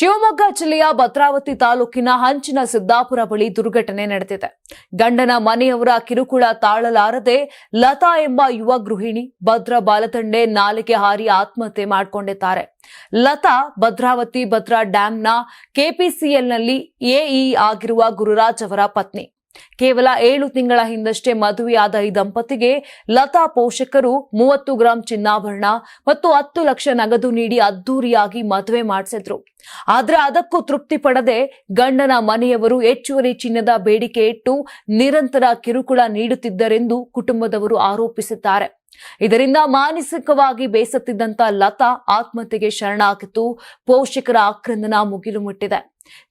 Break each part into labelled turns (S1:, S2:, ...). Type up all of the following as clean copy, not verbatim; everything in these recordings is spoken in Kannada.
S1: ಶಿವಮೊಗ್ಗ ಜಿಲ್ಲೆಯ ಭದ್ರಾವತಿ ತಾಲೂಕಿನ ಹಂಚಿನ ಸಿದ್ದಾಪುರ ಬಳಿ ದುರ್ಘಟನೆ ನಡೆದಿದೆ. ಗಂಡನ ಮನೆಯವರ ಕಿರುಕುಳ ತಾಳಲಾರದೆ ಲತಾ ಎಂಬ ಯುವ ಗೃಹಿಣಿ ಭದ್ರಾ ಬಾಲದಂಡೆ ನಾಲೆಗೆ ಹಾರಿ ಆತ್ಮಹತ್ಯೆ ಮಾಡಿಕೊಂಡಿದ್ದಾರೆ. ಲತಾ ಭದ್ರಾ ಡ್ಯಾಂನ ಕೆಪಿಸಿಎಲ್ನಲ್ಲಿ ಎಇ ಆಗಿರುವ ಗುರುರಾಜ್ ಅವರ ಪತ್ನಿ. ಕೇವಲ 7 ತಿಂಗಳ ಹಿಂದಷ್ಟೇ ಮದುವೆಯಾದ ಈ ದಂಪತಿಗೆ ಲತಾ ಪೋಷಕರು 30 ಗ್ರಾಂ ಚಿನ್ನಾಭರಣ ಮತ್ತು 10 ಲಕ್ಷ ನಗದು ನೀಡಿ ಅದ್ದೂರಿಯಾಗಿ ಮದುವೆ ಮಾಡಿಸಿದ್ರು. ಆದ್ರೆ ಅದಕ್ಕೂ ತೃಪ್ತಿ ಪಡದೆ ಗಂಡನ ಮನೆಯವರು ಹೆಚ್ಚುವರಿ ಚಿನ್ನದ ಬೇಡಿಕೆ ಇಟ್ಟು ನಿರಂತರ ಕಿರುಕುಳ ನೀಡುತ್ತಿದ್ದರೆಂದು ಕುಟುಂಬದವರು ಆರೋಪಿಸಿದ್ದಾರೆ. ಇದರಿಂದ ಮಾನಸಿಕವಾಗಿ ಬೇಸತ್ತಿದ್ದಂತ ಲತಾ ಆತ್ಮಹತ್ಯೆಗೆ ಶರಣಾಗಿದ್ದು ಪೋಷಕರ ಆಕ್ರಂದನ ಮುಗಿಲು ಮುಟ್ಟಿದೆ.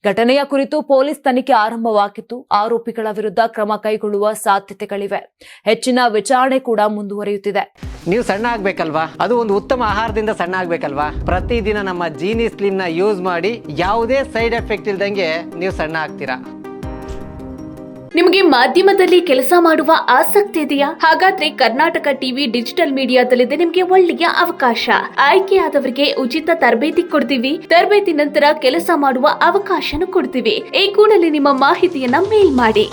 S1: ಘಟನೆಯ ಕುರಿತು ಪೊಲೀಸ್ ತನಿಖೆ ಆರಂಭವಾಗಿದ್ದು ಆರೋಪಿಗಳ ವಿರುದ್ಧ ಕ್ರಮ ಕೈಗೊಳ್ಳುವ ಸಾಧ್ಯತೆಗಳಿವೆ. ಹೆಚ್ಚಿನ ವಿಚಾರಣೆ ಕೂಡ ಮುಂದುವರಿಯುತ್ತಿದೆ.
S2: ನೀವು ಸಣ್ಣ ಆಗ್ಬೇಕಲ್ವಾ? ಅದು ಒಂದು ಉತ್ತಮ ಆಹಾರದಿಂದ ಸಣ್ಣ ಆಗ್ಬೇಕಲ್ವಾ? ಪ್ರತಿದಿನ ನಮ್ಮ ಜೀನಿ ಸ್ಲಿಮ್ ನ ಯೂಸ್ ಮಾಡಿ ಯಾವುದೇ ಸೈಡ್ ಎಫೆಕ್ಟ್ ಇಲ್ದಂಗೆ ನೀವು ಸಣ್ಣ ಆಗ್ತೀರಾ.
S3: ನಿಮಗೆ ಮಾಧ್ಯಮದಲ್ಲಿ ಕೆಲಸ ಮಾಡುವ ಆಸಕ್ತಿ ಇದೆಯಾ? ಹಾಗಾದ್ರೆ ಕರ್ನಾಟಕ ಟಿವಿ ಡಿಜಿಟಲ್ ಮೀಡಿಯಾದಲ್ಲಿದೆ ನಿಮಗೆ ಒಳ್ಳೆಯ ಅವಕಾಶ. ಆಯ್ಕೆಯಾದವರಿಗೆ ಉಚಿತ ತರಬೇತಿ ಕೊಡ್ತೀವಿ. ತರಬೇತಿ ನಂತರ ಕೆಲಸ ಮಾಡುವ ಅವಕಾಶನೂ ಕೊಡ್ತೀವಿ. ಈ ಕೂಡಲೇ ನಿಮ್ಮ ಮಾಹಿತಿಯನ್ನ ಮೇಲ್ ಮಾಡಿ.